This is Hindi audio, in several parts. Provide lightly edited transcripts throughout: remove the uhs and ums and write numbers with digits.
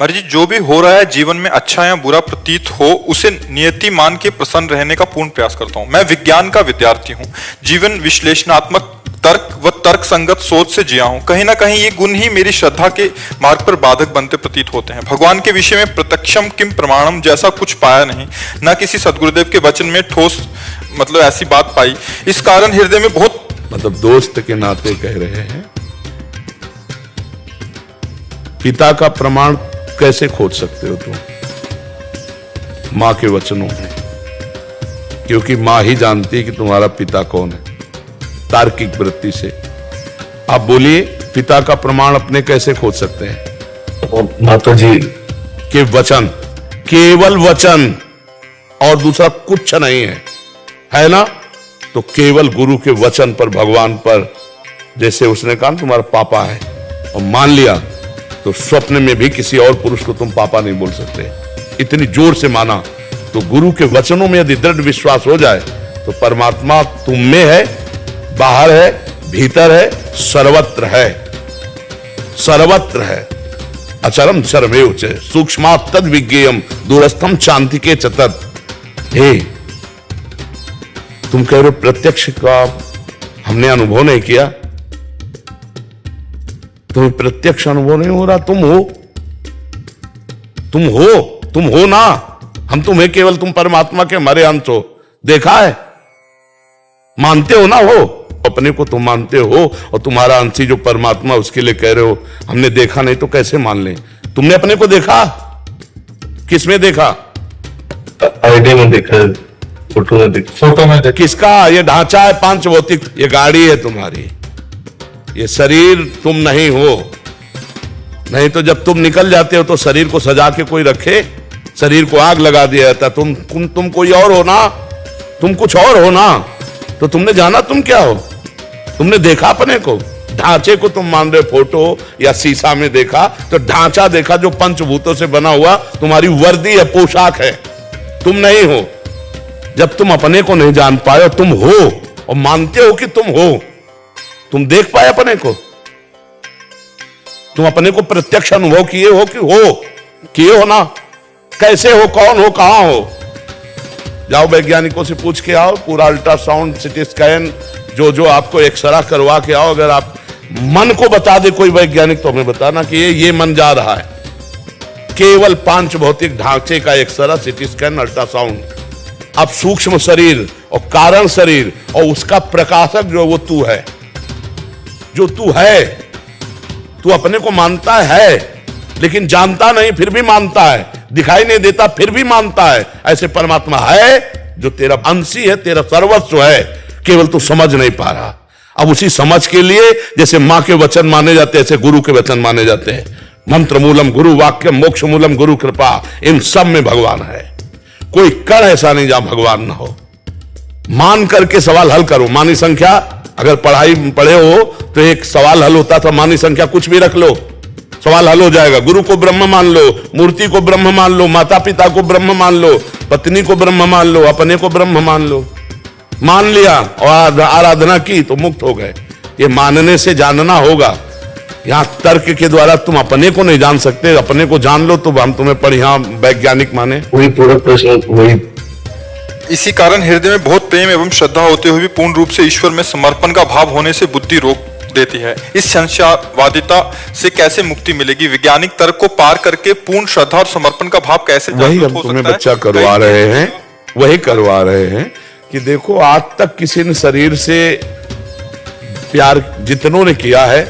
मर्जी जो भी हो रहा है जीवन में अच्छा या बुरा प्रतीत हो उसे नियति मान के प्रसन्न रहने का पूर्ण प्रयास करता हूं। मैं विज्ञान का विद्यार्थी हूं। जीवन विश्लेषणात्मक तर्क व तर्क संगत सोच से जिया हूं। कहीं ना कहीं ये गुण ही मेरी श्रद्धा के मार्ग पर बाधक बनते प्रतीत होते हैं। भगवान के विषय में प्रत्यक्षम किम प्रमाणम जैसा कुछ पाया नहीं, न किसी सदगुरुदेव के वचन में ठोस ऐसी बात पाई। इस कारण हृदय में बहुत दोस्त के नाते कह रहे हैं, पिता का प्रमाण कैसे खोज सकते हो तुम मां के वचनों में, क्योंकि मां ही जानती है कि तुम्हारा पिता कौन है तार्किक वृत्ति से। आप बोलिए, पिता का प्रमाण अपने कैसे खोज सकते हैं? माता जी के वचन, केवल वचन और दूसरा कुछ नहीं है ना? तो केवल गुरु के वचन पर, भगवान पर, जैसे उसने कहा तुम्हारा पापा है और मान लिया, तो स्वप्न में भी किसी और पुरुष को तुम पापा नहीं बोल सकते। इतनी जोर से माना। तो गुरु के वचनों में यदि दृढ़ विश्वास हो जाए तो परमात्मा तुम में है, बाहर है, भीतर है, सर्वत्र है, सर्वत्र है। अचरम सर्वेव च सूक्ष्मात् तद विज्ञेयम दूरस्थम शांतिके च तत्। हे, तुम कह रहे हो प्रत्यक्ष का हमने अनुभव नहीं किया, तुम्हें प्रत्यक्ष अनुभव नहीं हो रहा। तुम हो ना। हम तुम्हें केवल तुम परमात्मा के हमारे अंश हो, देखा है, मानते हो ना, हो अपने को तुम मानते हो और तुम्हारा अंशी जो परमात्मा उसके लिए कह रहे हो हमने देखा नहीं, तो कैसे मान ले? तुमने अपने को देखा? किसमें देखा? आईडी में देखा, फोटो में देखा। किसका? ये ढांचा है पांच भौतिक, ये गाड़ी है तुम्हारी, ये शरीर तुम नहीं हो। नहीं तो जब तुम निकल जाते हो तो शरीर को सजा के कोई रखे, शरीर को आग लगा दिया जाता। तुम कोई और हो ना, तुम कुछ और हो ना। तो तुमने जाना तुम क्या हो? तुमने देखा अपने को? ढांचे को तुम मान रहे, फोटो या शीशा में देखा तो ढांचा देखा जो पंचभूतों से बना हुआ तुम्हारी वर्दी है, पोशाक है, तुम नहीं हो। जब तुम अपने को नहीं जान पाए, तुम हो और मानते हो कि तुम हो, तुम देख पाए अपने को? तुम अपने को प्रत्यक्ष अनुभव किए हो कि हो? किए हो ना? कैसे हो, कौन हो, कहां हो? जाओ वैज्ञानिकों से पूछ के आओ, पूरा अल्ट्रासाउंड, सिटी स्कैन, जो आपको एक्सरा करवा के आओ। अगर आप मन को बता दे कोई वैज्ञानिक तो हमें बताना कि ये मन जा रहा है। केवल पांच भौतिक ढांचे का एक्सरा, सिटी स्कैन, अल्ट्रासाउंड। अब सूक्ष्म शरीर और कारण शरीर और उसका प्रकाशक जो वो तू है, जो तू है, तू अपने को मानता है लेकिन जानता नहीं, फिर भी मानता है, दिखाई नहीं देता फिर भी मानता है। ऐसे परमात्मा है जो तेरा अंशी है, तेरा सर्वस्व है, केवल तू समझ नहीं पा रहा। अब उसी समझ के लिए जैसे मां के वचन माने जाते हैं, ऐसे गुरु के वचन माने जाते हैं। मंत्र मूलम गुरु वाक्यम, मोक्ष मूलम गुरु कृपा, इन सब में भगवान है। कोई कण ऐसा नहीं जहां भगवान ना हो। मान करके सवाल हल करो। मानी संख्या, अगर पढ़े हो तो एक सवाल हल होता था, मानी संख्या कुछ भी रख लो, सवाल हल हो जाएगा। गुरु को ब्रह्म मान लो, मूर्ति को ब्रह्म मान लो, माता पिता को ब्रह्म मान लो, पत्नी को ब्रह्म मान लो, अपने को ब्रह्म मान लो। मान लिया और आराधना की तो मुक्त हो गए। ये मानने से जानना होगा। यहां तर्क के द्वारा तुम अपने को नहीं जान सकते। अपने को जान लो तो हम तुम्हें पर यहां वैज्ञानिक माने। वही पूरा प्रश्न वही। इसी कारण हृदय में बहुत प्रेम एवं श्रद्धा होते हुए भी पूर्ण रूप से ईश्वर में समर्पण का भाव होने से बुद्धि रोक देती है। इस संशयवादिता से कैसे मुक्ति मिलेगी? वैज्ञानिक तर्क को पार करके पूर्ण श्रद्धा और समर्पण का भाव कैसे जागृत हो सकता है? बच्चा करवा रहे हैं, वही करवा रहे हैं कि देखो, आज तक किसी ने शरीर से प्यार जितनों ने किया है,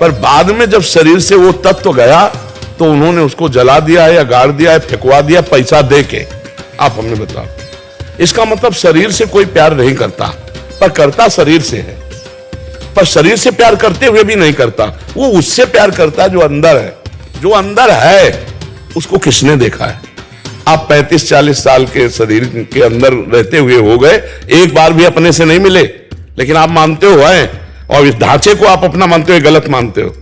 पर बाद में जब शरीर से वो तत्व गया तो उन्होंने उसको जला दिया है या गाड़ दिया है, फेंकवा दिया पैसा दे के। आप हमें बताओ, इसका मतलब शरीर से कोई प्यार नहीं करता, पर करता शरीर से है। पर शरीर से प्यार करते हुए भी नहीं करता, वो उससे प्यार करता है जो अंदर है। जो अंदर है उसको किसने देखा है? आप 35-40 साल के शरीर के अंदर रहते हुए हो गए, एक बार भी अपने से नहीं मिले, लेकिन आप मानते हो है, और इस ढांचे को आप अपना मानते हो, गलत मानते हो।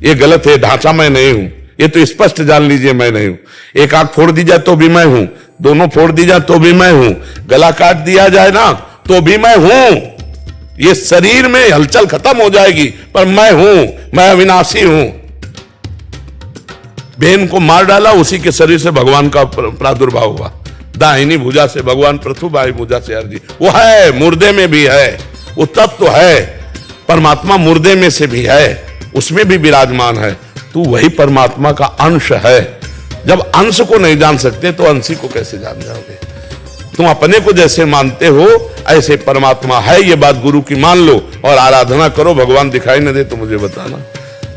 ये गलत है, ढांचा मैं नहीं हूं, ये तो स्पष्ट जान लीजिए मैं नहीं हूं। एक आंख फोड़ दी जाए तो भी मैं हूं, दोनों फोड़ दी जाए तो भी मैं हूं, गला काट दिया जाए ना तो भी मैं हूं। ये शरीर में हलचल खत्म हो जाएगी, पर मैं हूं, मैं अविनाशी हूं। बहन को मार डाला, उसी के शरीर से भगवान का प्रादुर्भाव हुआ। दाहिनी भुजा से भगवान पृथु, बाई भुजा से अर्जी। वो है, मुर्दे में भी है, वो तत्व है। परमात्मा मुर्दे में से भी है, उसमें भी विराजमान है। तू वही परमात्मा का अंश है। जब अंश को नहीं जान सकते तो अंशी को कैसे जान जाओगे? तुम अपने को जैसे मानते हो ऐसे परमात्मा है, ये बात गुरु की मान लो और आराधना करो। भगवान दिखाई न दे तो मुझे बताना।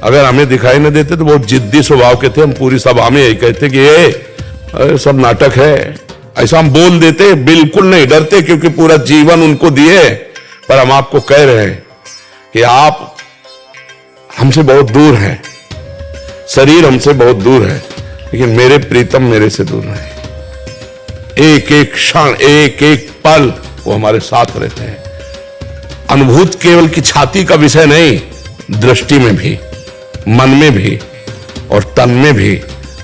अगर हमें दिखाई न देते तो बहुत जिद्दी स्वभाव के थे, हम पूरी सभा में यही कहते कि ये सब नाटक है, ऐसा हम बोल देते। बिल्कुल नहीं डरते, क्योंकि पूरा जीवन उनको दिए। पर हम आपको कह रहे हैं कि आप हमसे बहुत दूर हैं, शरीर हमसे बहुत दूर है, लेकिन मेरे प्रीतम मेरे से दूर नहीं। एक एक क्षण, एक एक पल वो हमारे साथ रहते हैं। अनुभूत केवल की छाती का विषय नहीं, दृष्टि में भी, मन में भी और तन में भी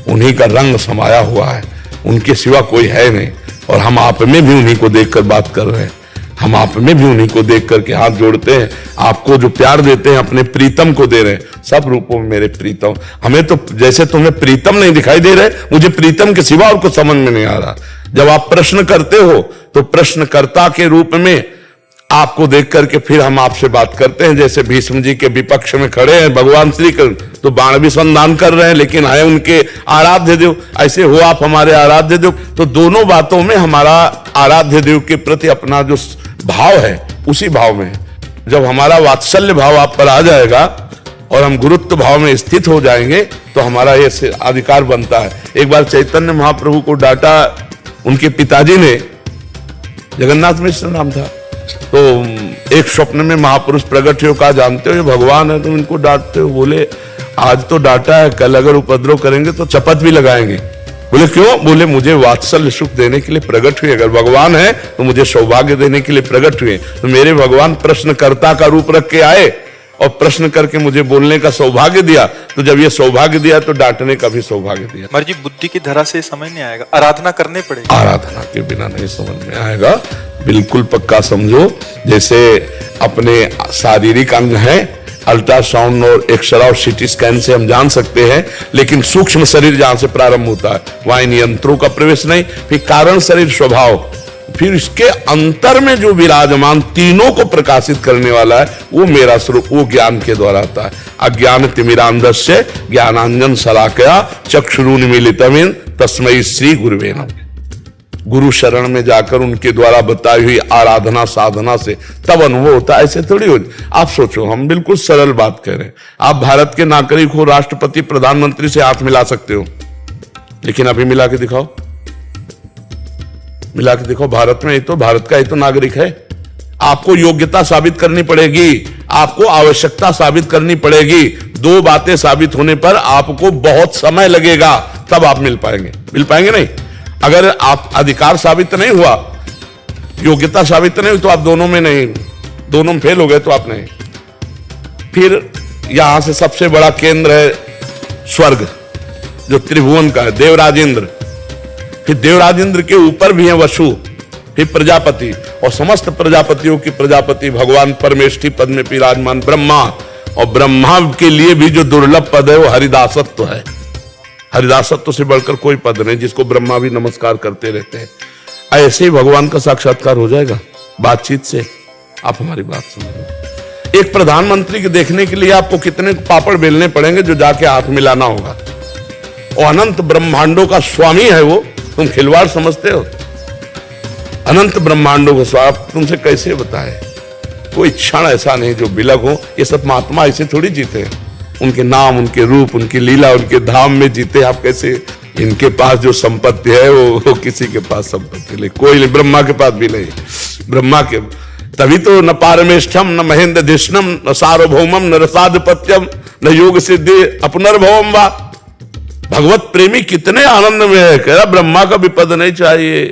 उन्हीं का रंग समाया हुआ है। उनके सिवा कोई है नहीं। और हम आप में भी उन्हीं को देखकर बात कर रहे हैं। हम आप में भी उन्हीं को देख करके हाथ जोड़ते हैं। आपको जो प्यार देते हैं अपने प्रीतम को दे रहे हैं। सब रूपों में मेरे प्रीतम। हमें तो जैसे तुम्हें प्रीतम नहीं दिखाई दे रहे, मुझे प्रीतम के सिवा और कुछ समझ में नहीं आ रहा। जब आप प्रश्न करते हो तो प्रश्नकर्ता के रूप में आपको देख करके फिर हम आपसे बात करते हैं। जैसे भीष्म जी के विपक्ष में खड़े हैं भगवान श्री कृष्ण, तो बाण भी संधान कर रहे हैं, लेकिन है उनके आराध्य देव। ऐसे हो आप हमारे आराध्य देव। तो दोनों बातों में हमारा आराध्य देव के प्रति अपना जो भाव है उसी भाव में। जब हमारा वात्सल्य भाव आप पर आ जाएगा और हम गुरुत्व भाव में स्थित हो जाएंगे तो हमारा ये अधिकार बनता है। एक बार चैतन्य महाप्रभु को डांटा उनके पिताजी ने, जगन्नाथ मिश्र नाम था। तो एक स्वप्न में महापुरुष प्रकट हो, कहा जानते हो ये भगवान है, तुम इनको डांटते हो? बोले आज तो डांटा है, कल अगर उपद्रव करेंगे तो चपत भी लगाएंगे। बोले क्यों? बोले मुझे वात्सल्य सुख देने के लिए प्रकट हुए। अगर भगवान है तो मुझे सौभाग्य देने के लिए प्रकट हुए। तो मेरे भगवान प्रश्नकर्ता का रूप रख के आए और प्रश्न करके मुझे बोलने का सौभाग्य दिया। तो जब ये सौभाग्य दिया तो डांटने का भी सौभाग्य दिया। मर्जी बुद्धि की धरा से समझ नहीं आएगा, आराधना करनी पड़ेगी। आराधना के बिना नहीं समझ में आएगा। बिल्कुल पक्का समझो। जैसे अपने शारीरिक अंग है, अल्ट्रासाउंड और एक्सरे और सीटी स्कैन से हम जान सकते हैं, लेकिन सूक्ष्म शरीर जहां से प्रारंभ होता है वहां इन यंत्रों का प्रवेश नहीं। फिर कारण शरीर स्वभाव, फिर इसके अंतर में जो विराजमान तीनों को प्रकाशित करने वाला है वो मेरा स्वरूप, वो ज्ञान के द्वारा आता है। अज्ञान तिमिरांधस्य ज्ञानांजन शलाकया चक्षुरुन्मीलितमेन तस्मै श्री गुरुवे नमः। गुरु शरण में जाकर उनके द्वारा बताई हुई आराधना साधना से तब अनुभव होता है। ऐसे थोड़ी हो। आप सोचो, हम बिल्कुल सरल बात कह रहे हैं। आप भारत के नागरिक हो, राष्ट्रपति प्रधानमंत्री से हाथ मिला सकते हो, लेकिन अभी मिला के दिखाओ, मिला के देखो। भारत में तो भारत का ही तो नागरिक है। आपको योग्यता साबित करनी पड़ेगी, आपको आवश्यकता साबित करनी पड़ेगी। दो बातें साबित होने पर आपको बहुत समय लगेगा, तब आप मिल पाएंगे। मिल पाएंगे नहीं। अगर आप अधिकार साबित नहीं हुआ, योग्यता साबित नहीं हुई, तो आप दोनों में नहीं, दोनों में फेल हो गए तो आप नहीं। फिर यहां से सबसे बड़ा केंद्र है स्वर्ग, जो त्रिभुवन का है, देवराजेंद्र। फिर देवराजेंद्र के ऊपर भी है वसु, फिर प्रजापति, और समस्त प्रजापतियों की प्रजापति भगवान परमेष्ठी पद में विराजमान ब्रह्मा। और ब्रह्मा के लिए भी जो दुर्लभ पद है वो हरिदासत्व है। हरिदासत्व से बढ़कर कोई पद नहीं, जिसको ब्रह्मा भी नमस्कार करते रहते हैं। ऐसे ही भगवान का साक्षात्कार हो जाएगा बातचीत से। आप हमारी बात सुनो। एक प्रधानमंत्री के देखने के लिए आपको कितने पापड़ बेलने पड़ेंगे जो जाके हाथ मिलाना होगा। और अनंत ब्रह्मांडों का स्वामी है वो, तुम खिलवाड़ समझते हो? अनंत ब्रह्मांडों का स्वामी तुमसे कैसे बताए? कोई क्षण ऐसा नहीं जो बिलग हो। ये सब महात्मा ऐसे थोड़ी जीते हैं। उनके नाम, उनके रूप, उनकी लीला, उनके धाम में जीते। आप कैसे? इनके पास जो संपत्ति है वो किसी के पास संपत्ति नहीं, कोई नहीं, ब्रह्मा के पास भी नहीं। ब्रह्मा के तभी तो न पारमेष्ठम न महेंद्र धिष्णम न सार्वभौमम न रसाधिपत्यम न योग सिद्धि अपनर्भवम वा। भगवत प्रेमी कितने आनंद में है। कह रहा ब्रह्मा का भी पद नहीं चाहिए,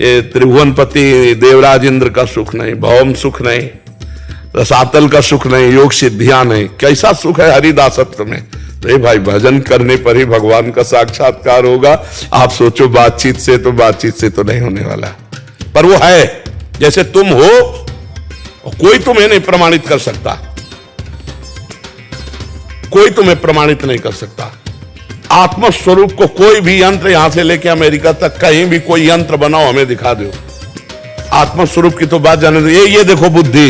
ये त्रिभुवनपति देवराज इंद्र का सुख नहीं, भौम सुख नहीं, रसातल का सुख नहीं, योग सिद्धियां नहीं। कैसा सुख है हरिदासत्व में। तो भाई भजन करने पर ही भगवान का साक्षात्कार होगा। आप सोचो बातचीत से तो नहीं होने वाला, पर वो है। जैसे तुम हो, कोई तुम्हें नहीं प्रमाणित कर सकता, कोई तुम्हें प्रमाणित नहीं कर सकता। आत्मस्वरूप को कोई भी यंत्र यहां से लेके अमेरिका तक कहीं भी कोई यंत्र बनाओ, हमें दिखा दो। आत्मस्वरूप की तो बात जाने दो। ये देखो बुद्धि,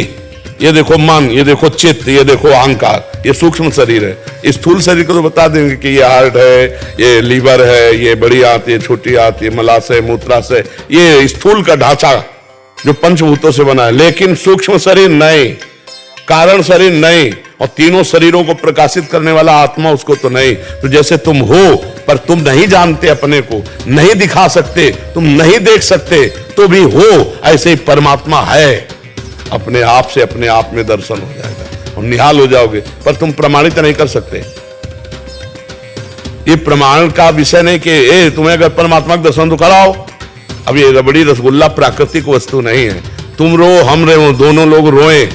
ये देखो मन, ये देखो चित्त, ये देखो अहंकार, ये सूक्ष्म शरीर है। स्थूल शरीर को तो बता देंगे कि ये हार्ट है, ये लीवर है, ये बड़ी आंत, ये छोटी आंत, ये मलाशय, मूत्राशय, ये स्थूल का ढांचा जो पंचभूतों से बना है। लेकिन सूक्ष्म शरीर नहीं, कारण शरीर नहीं, और तीनों शरीरों को प्रकाशित करने वाला आत्मा उसको तो नहीं। तो जैसे तुम हो पर तुम नहीं जानते, अपने को नहीं दिखा सकते, तुम नहीं देख सकते तो भी हो, ऐसे ही परमात्मा है। अपने आप से अपने आप में दर्शन हो जाएगा और निहाल हो जाओगे, पर तुम प्रमाणित नहीं कर सकते। ये प्रमाण का विषय नहीं कि तुम्हें अगर परमात्मा का दर्शन तो कराओ। अब ये रबड़ी रसगुल्ला प्राकृतिक वस्तु नहीं है। तुम रो, हम रो, दोनों लोग रोएं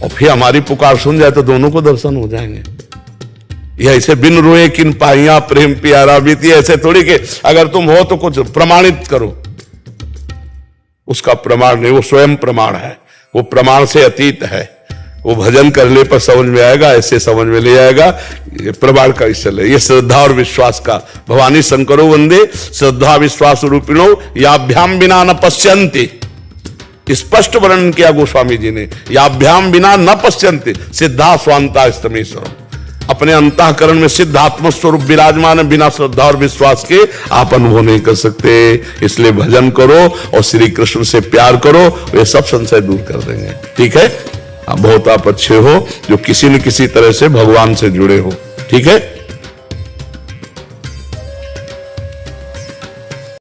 और फिर हमारी पुकार सुन जाए तो दोनों को दर्शन हो जाएंगे। ये ऐसे बिन रोए किन पाइया प्रेम प्यारा बीती, ऐसे थोड़ी कि अगर तुम हो तो कुछ प्रमाणित करो। उसका प्रमाण नहीं, वो स्वयं प्रमाण है, वो प्रमाण से अतीत है। वो भजन करने पर समझ में आएगा, ऐसे समझ में ले आएगा। ये प्रमाण का विषय है, ये श्रद्धा और विश्वास का। भवानी शंकरो वंदे श्रद्धा विश्वास रूपिणो याभ्याम बिना न पश्यन्ति। स्पष्ट वर्णन किया गोस्वामी जी ने, याभ्याम बिना न पश्यन्ति सिद्धा स्वांता स्तमेश्वरम। अपने अंतःकरण में सिद्ध आत्म स्वरूप विराजमान है, बिना श्रद्धा और विश्वास के आप अनुभव नहीं कर सकते। इसलिए भजन करो और श्री कृष्ण से प्यार करो, वे सब संशय दूर कर देंगे। ठीक है, आप बहुत आप अच्छे हो जो किसी न किसी तरह से भगवान से जुड़े हो। ठीक है।